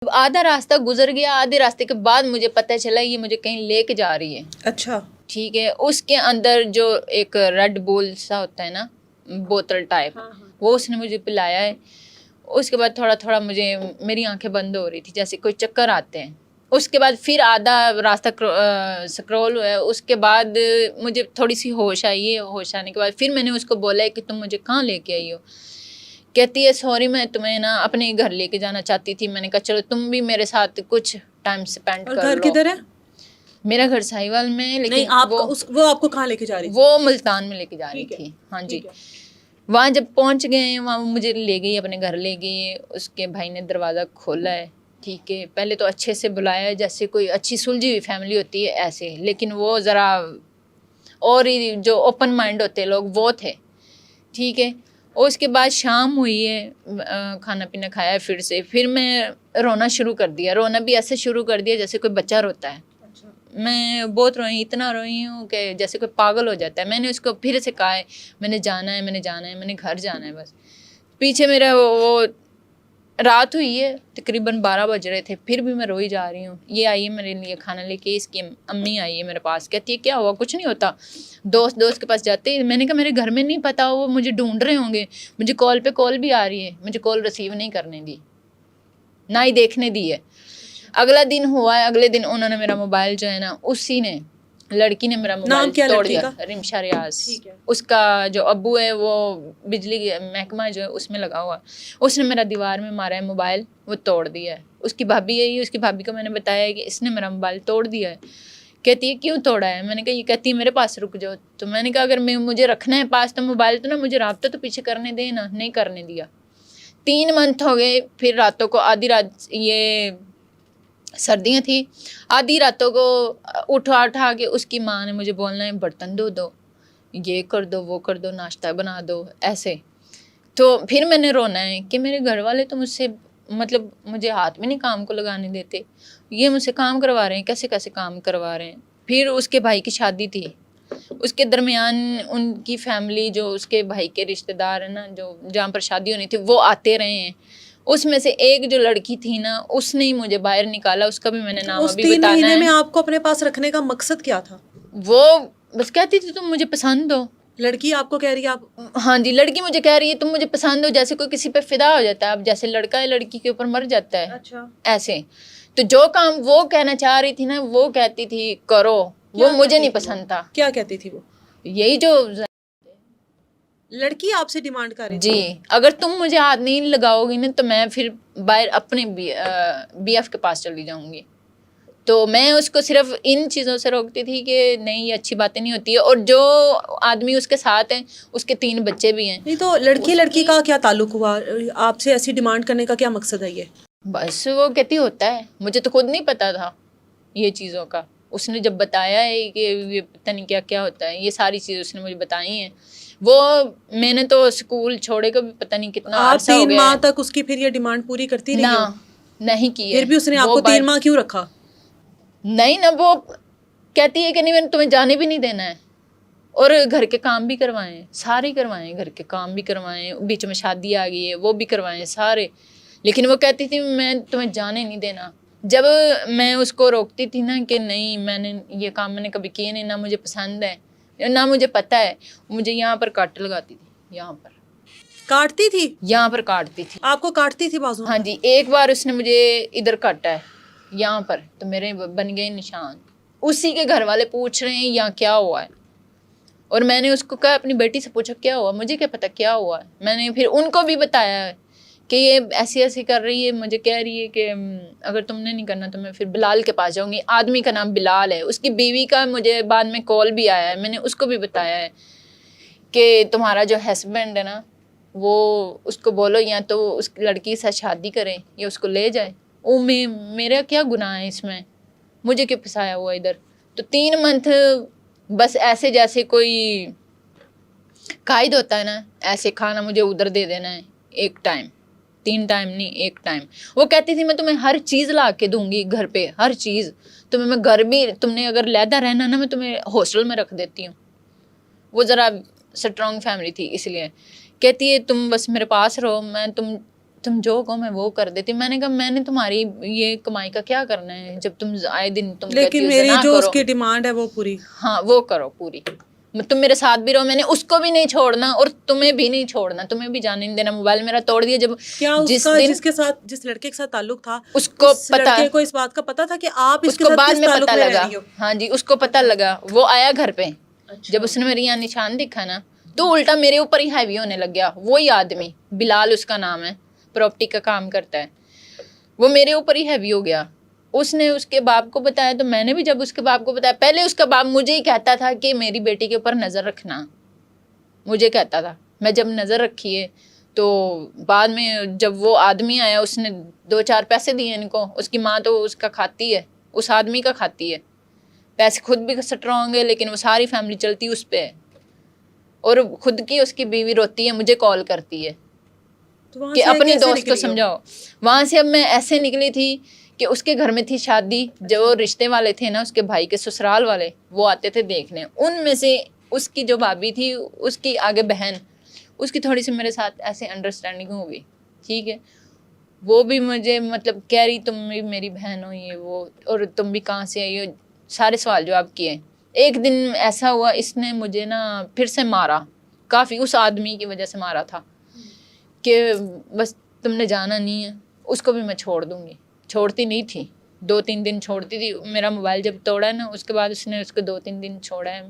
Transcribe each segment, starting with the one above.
آدھا راستہ گزر گیا، آدھے راستے کے بعد مجھے پتہ چلا یہ مجھے کہیں لے کے جا رہی ہے. اچھا ٹھیک ہے. اس کے اندر جو ایک ریڈ بول سا ہوتا ہے نا، بوتل ٹائپ، وہ اس نے مجھے پلایا ہے. اس کے بعد تھوڑا تھوڑا مجھے میری آنکھیں بند ہو رہی تھی، جیسے کوئی چکر آتے ہیں. اس کے بعد پھر آدھا راستہ سکرول ہوا ہے. اس کے بعد مجھے تھوڑی سی ہوش آئی ہے. ہوش آنے کے بعد پھر میں نے اس کو بولا ہے کہ تم مجھے کہاں لے کے آئی ہو. کہتی ہے سوری میں تمہیں نا اپنے گھر لے کے جانا چاہتی تھی. میں نے کہا چلو تم بھی میرے ساتھ کچھ ٹائم اسپینڈ کر لو. گھر کدھر ہے؟ میرا گھر ساہیوال میں، لیکن وہ آپ کو کہاں لے کے جا رہی تھی؟ وہ ملتان میں لے کے جا رہی تھی. ہاں جی. وہاں جب پہنچ گئے وہاں مجھے لے گئی، اپنے گھر لے گئی. اس کے بھائی نے دروازہ کھولا ہے. ٹھیک ہے. پہلے تو اچھے سے بلایا جیسے کوئی اچھی سلجھی ہوئی فیملی ہوتی ہے ایسے، لیکن وہ ذرا اور ہی جو اوپن مائنڈ ہوتے لوگ وہ تھے. ٹھیک ہے. اور اس کے بعد شام ہوئی ہے، کھانا پینا کھایا پھر سے. پھر میں رونا شروع کر دیا. رونا بھی ایسے شروع کر دیا جیسے کوئی بچہ روتا ہے. میں بہت روئی، اتنا روئی ہوں کہ جیسے کوئی پاگل ہو جاتا ہے. میں نے اس کو پھر سے کہا ہے میں نے جانا ہے، میں نے جانا ہے، میں نے گھر جانا ہے. بس پیچھے میرا وہ رات ہوئی ہے، تقریباً 12 بج رہے تھے. پھر بھی میں روئی جا رہی ہوں. یہ آئی ہے میرے لیے کھانا لے کے، اس کی امی آئی ہے میرے پاس. کہتی ہے کیا ہوا؟ کچھ نہیں ہوتا. دوست کے پاس جاتے ہیں. میں نے کہا میرے گھر میں نہیں پتا، وہ مجھے ڈھونڈ رہے ہوں گے. مجھے کال پہ کال بھی آ رہی ہے، مجھے کال ریسیو نہیں کرنے دی، نہ ہی دیکھنے دی ہے. اگلا دن ہوا ہے، اگلے دن انہوں نے میرا موبائل جو ہے نا، اسی نے لڑکی نے میرا موبائل توڑ دیا. رمشا ریاض. اس کا جو ابو ہے وہ بجلی محکمہ جو ہے اس میں لگا ہوا. اس نے میرا دیوار میں مارا ہے موبائل، وہ توڑ دیا ہے. اس کی بھابھی ہے، اس کی بھابھی کو میں نے بتایا ہے کہ اس نے میرا موبائل توڑ دیا ہے. کہتی ہے کیوں توڑا ہے؟ میں نے کہا یہ کہتی ہے میرے پاس رک جاؤ. تو میں نے کہا اگر مجھے رکھنا ہے پاس تو موبائل تو نا مجھے رابطہ تو پیچھے کرنے دے نا. نہیں کرنے دیا. 3 منتھ ہو گئے. پھر راتوں کو آدھی رات، یہ سردیاں تھی، آدھی راتوں کو اٹھا کے اس کی ماں نے مجھے بولنا ہے برتن دھو دو، یہ کر دو، وہ کر دو، ناشتہ بنا دو، ایسے. تو پھر میں نے رونا ہے کہ میرے گھر والے تو مجھ سے مطلب مجھے ہاتھ میں نہیں کام کو لگانے دیتے. یہ مجھ سے کام کروا رہے ہیں، کیسے کیسے کام کروا رہے ہیں. پھر اس کے بھائی کی شادی تھی. اس کے درمیان ان کی فیملی جو اس کے بھائی کے رشتہ دار ہیں نا، جو جہاں پر شادی ہونی تھی، وہ آتے رہے ہیں. اس میں سے ایک جو لڑکی تھی نا، اس نے ہی مجھے باہر نکالا. اس کا بھی میں نے نام ابھی بتانا ہے. اس 3 مہینے میں آپ کو اپنے پاس رکھنے کا مقصد کیا تھا؟ وہ بس کہتی تھی تم مجھے پسند ہو. لڑکی آپ کو کہہ رہی ہے آپ؟ ہاں جی، لڑکی مجھے کہہ رہی ہے تم مجھے پسند ہو. جیسے کوئی کسی پہ فدا ہو جاتا ہے، اب جیسے لڑکا ہے لڑکی کے اوپر مر جاتا ہے. اچھا. ایسے. تو جو کام وہ کہنا چاہ رہی تھی نا، وہ کہتی تھی کرو. وہ مجھے نہیں پسند تھا. کیا کہتی تھی وہ؟ یہی جو لڑکی آپ سے ڈیمانڈ کر رہی تھی جی، اگر تم مجھے ہاتھ نہیں لگاؤ گی نا تو میں پھر باہر اپنے بی ایف کے پاس چلی جاؤں گی. تو میں اس کو صرف ان چیزوں سے روکتی تھی کہ نہیں یہ اچھی باتیں نہیں ہوتی ہے. اور جو آدمی اس کے ساتھ ہیں اس کے 3 بچے بھی ہیں. نہیں تو لڑکی کا کیا تعلق ہوا؟ آپ سے ایسی ڈیمانڈ کرنے کا کیا مقصد ہے یہ؟ بس وہ کہتی ہوتا ہے. مجھے تو خود نہیں پتا تھا یہ چیزوں کا. اس نے جب بتایا ہے کہ یہ پتہ نہیں کیا کیا ہوتا ہے، یہ ساری چیزیں اس نے مجھے بتائی ہیں. وہ میں نے تو اسکول چھوڑے کو بھی پتہ نہیں کتنا عرصہ ہو گیا. 3 ماہ تک اس کی پھر یہ ڈیمانڈ پوری کرتی رہی ہو؟ نہیں کی. پھر بھی اس نے آپ کو 3 ماہ کیوں رکھا؟ نہیں نا، وہ کہتی ہے کہ نہیں میں نے تمہیں جانے بھی نہیں دینا ہے. اور گھر کے کام بھی کروائیں، سارے کروائیں. گھر کے کام بھی کروائیں، بیچ میں شادی آ گئی ہے وہ بھی کروائیں سارے. لیکن وہ کہتی تھی میں تمہیں جانے نہیں دینا. جب میں اس کو روکتی تھی نا کہ نہیں میں نے یہ کام میں نے کبھی کیے نہیں، نہ مجھے پسند ہے نہ مجھے پتہ ہے، مجھے یہاں پر کاٹ لگاتی تھی. یہاں پر کاٹتی تھی؟ یہاں پر کاٹتی تھی. آپ کو کاٹتی تھی بازو؟ ہاں جی. ایک بار اس نے مجھے ادھر کاٹا ہے یہاں پر، تو میرے بن گئے نشان. اسی کے گھر والے پوچھ رہے ہیں یہاں کیا ہوا ہے. اور میں نے اس کو کہا اپنی بیٹی سے پوچھا کیا ہوا، مجھے کیا پتا کیا ہوا ہے. میں نے پھر ان کو بھی بتایا ہے کہ یہ ایسی ایسی کر رہی ہے. مجھے کہہ رہی ہے کہ اگر تم نے نہیں کرنا تو میں پھر بلال کے پاس جاؤں گی. آدمی کا نام بلال ہے. اس کی بیوی کا مجھے بعد میں کال بھی آیا ہے. میں نے اس کو بھی بتایا ہے کہ تمہارا جو ہسبینڈ ہے نا، وہ اس کو بولو یا تو اس لڑکی سے شادی کرے یا اس کو لے جائے. میرا کیا گناہ ہے اس میں؟ مجھے کیوں پھنسایا ہوا ادھر؟ تو 3 منتھ بس ایسے جیسے کوئی قائد ہوتا ہے نا، ایسے کھانا مجھے ادھر دے دینا ہے ایک ٹائم. 3 ٹائم نہیں، ایک ٹائم. وہ کہتی تھی میں تمہیں ہر چیز لا کے دوں گی گھر پہ، ہر چیز. تمہیں میں گھر بھی، تم نے اگر لیدا رہنا نا میں تمہیں ہاسٹل میں رکھ دیتی ہوں. وہ ذرا اسٹرانگ فیملی تھی اس لیے. کہتی ہے تم بس میرے پاس رہو، میں تم جو کہو میں وہ کر دیتی. میں نے کہا میں نے تمہاری یہ کمائی کا کیا کرنا ہے جب تم آئے دن تم کہتی لیکن ہو میری زنا جو اس کرو. کی ڈیمانڈ ہے وہ پوری. ہاں وہ کرو پوری, تم میرے ساتھ بھی رہو, میں نے اس کو بھی نہیں چھوڑنا اور تمہیں بھی نہیں چھوڑنا, تمہیں بھی جانے نہیں دینا. موبائل میرا توڑ دیا. جب کیا اس کا جس کے ساتھ جس لڑکے کے ساتھ تعلق تھا اس کو پتا, لڑکے کو اس بات کا پتا تھا کہ آپ اس کے کو ساتھ بعد کس میں تعلق پتا میں رہ لگا. رہی ہو؟ ہاں جی اس کو پتا لگا, وہ آیا گھر پہ. جب اس نے میری یہاں نشان دکھا نا تو الٹا میرے اوپر ہی ہیوی ہونے لگ گیا. وہی آدمی بلال اس کا نام ہے, پراپرٹی کا کام کرتا ہے, وہ میرے اوپر ہی ہیوی ہو گیا. اس نے اس کے باپ کو بتایا تو میں نے بھی جب اس کے باپ کو بتایا, پہلے اس کا باپ مجھے ہی کہتا تھا کہ میری بیٹی کے اوپر نظر رکھنا, مجھے کہتا تھا. میں جب نظر رکھی ہے تو بعد میں جب وہ آدمی آیا اس نے 2-4 پیسے دیے ان کو. اس کی ماں تو اس کا کھاتی ہے, اس آدمی کا کھاتی ہے, پیسے خود بھی اسٹرانگ ہے لیکن وہ ساری فیملی چلتی اس پہ ہے. اور خود کی اس کی بیوی روتی ہے, مجھے کال کرتی ہے کہ اپنی دوست کو سمجھاؤ. وہاں سے اب میں ایسے نکلی تھی کہ اس کے گھر میں تھی شادی, جو رشتے والے تھے نا اس کے بھائی کے سسرال والے, وہ آتے تھے دیکھنے. ان میں سے اس کی جو بھابھی تھی اس کی آگے بہن, اس کی تھوڑی سی میرے ساتھ ایسے انڈرسٹینڈنگ ہو گئی. ٹھیک ہے, وہ بھی مجھے مطلب کہہ رہی تم بھی میری بہن ہو یہ وہ, اور تم بھی کہاں سے آئی ہو, سارے سوال جواب کیے. ایک دن ایسا ہوا اس نے مجھے نا پھر سے مارا, کافی اس آدمی کی وجہ سے مارا تھا کہ بس تم نے جانا نہیں ہے, اس کو بھی میں چھوڑ دوں گی. چھوڑتی نہیں تھی, 2-3 دن چھوڑتی تھی. میرا موبائل جب توڑا ہے نا اس کے بعد اس نے اس کو 2-3 دن چھوڑا ہے.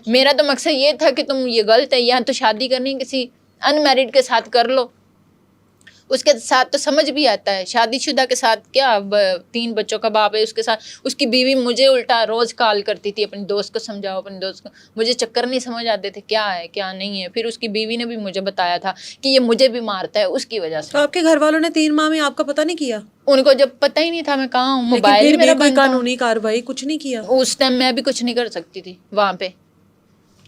میرا تو مقصد یہ تھا کہ تم یہ غلط ہے, یا تو شادی کرنی کسی ان میرڈ کے ساتھ کر لو, اس کے ساتھ تو سمجھ بھی آتا ہے. شادی شدہ کے ساتھ کیا, 3 بچوں کا باپ ہے اس کے ساتھ. اس کی بیوی مجھے الٹا روز کال کرتی تھی, اپنے دوست کو سمجھاؤ اپنے دوست کو. مجھے چکر نہیں سمجھ آتے تھے کیا ہے کیا نہیں ہے. پھر اس کی بیوی نے بھی مجھے بتایا تھا کہ یہ مجھے بھی مارتا ہے اس کی وجہ سے. تو آپ کے گھر والوں نے 3 ماہ میں آپ کا پتہ نہیں کیا؟ ان کو جب پتہ ہی نہیں تھا میں کہاں ہوں, لیکن موبائل پھر میرا بھی کوئی بند تھا. قانونی کارروائی کچھ نہیں کیا اس ٹائم میں بھی کچھ نہیں کر سکتی تھی وہاں پہ.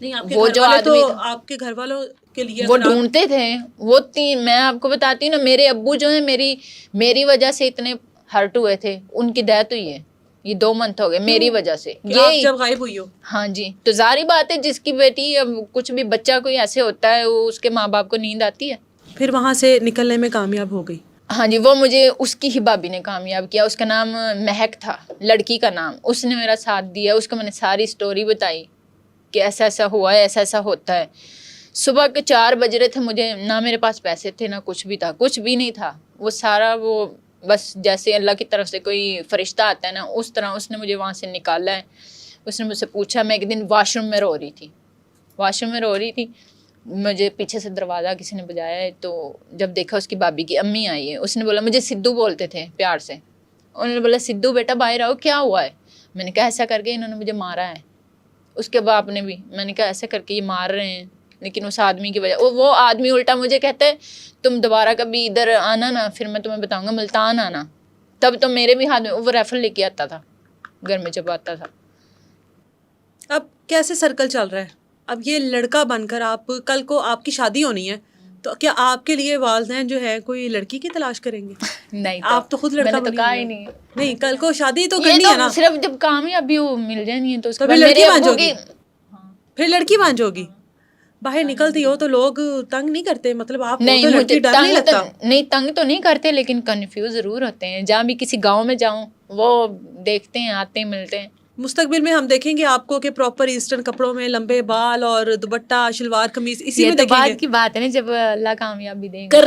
نہیں, آپ کے وہ گھر جو والے تو آدمی تھا آپ کے گھر والوں کے لیے وہ ڈھونڈتے تھے. وہ 3 میں آپ کو بتاتی ہوں نا, میرے ابو جو ہیں میری وجہ سے اتنے ہرٹ ہوئے تھے, ان کی ڈیتھ ہوئی ہے. یہ 2 منتھ ہو گئے میری وجہ سے. آپ جب غائب ہوئی ہو. ہاں جی, تو ظاہری بات ہے جس کی بیٹی کچھ بھی بچہ کوئی ایسے ہوتا ہے اس کے ماں باپ کو نیند آتی ہے. پھر وہاں سے نکلنے میں کامیاب ہو گئی. ہاں جی, وہ مجھے اس کی ہی بھابھی نے کامیاب کیا. اس کا نام مہک تھا, لڑکی کا نام. اس نے میرا ساتھ دیا, اس کو میں نے ساری سٹوری بتائی کہ ایسا ایسا ہوا ہے, ایسا ایسا ہوتا ہے. صبح کے 4 بج رہے تھے, مجھے نہ میرے پاس پیسے تھے نہ کچھ بھی تھا, کچھ بھی نہیں تھا. وہ سارا وہ بس جیسے اللہ کی طرف سے کوئی فرشتہ آتا ہے نا, اس طرح اس نے مجھے وہاں سے نکالا ہے. اس نے مجھ سے پوچھا, میں ایک دن واش روم میں رو رہی تھی, مجھے پیچھے سے دروازہ کسی نے بجایا ہے. تو جب دیکھا اس کی بھابھی کی امی آئی ہے, اس نے بولا, مجھے سدھو بولتے تھے پیار سے, انہوں نے بولا سدھو بیٹا باہر آؤ, کیا ہوا ہے. میں نے کہا ایسا کر کے انہوں نے مجھے مارا ہے. اس کے باپ نے بھی. میں نے کہا ایسے کر کے یہ مار رہے ہیں, لیکن اس آدمی کی وجہ, وہ آدمی الٹا مجھے کہتا ہے تم دوبارہ کبھی ادھر آنا نا, پھر میں تمہیں بتاؤں گا ملتان آنا. تب تو میرے بھی ہاتھ میں وہ ریفل لے کے آتا تھا گھر میں جب آتا تھا. اب کیسے سرکل چل رہا ہے؟ اب یہ لڑکا بن کر آپ کل کو آپ کی شادی ہونی ہے, تو کیا آپ کے لیے والدین جو ہے کوئی لڑکی کی تلاش کریں گے؟ نہیں, آپ تو خود لڑکا میں نے تو بنی کہا ہوئی ہی ہیں. نہیں. نہیں, کل کو شادی تو یہ کرنی ہے نا. تو صرف جب کامیابی ہو مل جانی ہے تو اس کے پھر بعد لڑکی میرے بن ابو جاؤ کی گی, پھر لڑکی بن جاؤ گی. باہر نکلتی ہو تو لوگ تنگ نہیں کرتے, مطلب آپ ہو تو لڑکی ڈر نہیں لگتا؟ نہیں, تنگ تو نہیں کرتے لیکن کنفیوز ضرور ہوتے ہیں. جہاں بھی کسی گاؤں میں جاؤں وہ دیکھتے ہیں, آتے ہیں, ملتے ہیں. مستقبل میں ہم دیکھیں گے آپ کو کہ پراپر ایسٹرن کپڑوں میں لمبے بال اور دوپٹہ شلوار قمیض اسی میں دیکھیں گے. یہ تو بعد کی بات ہے نا, جب اللہ کامیابی دے گا.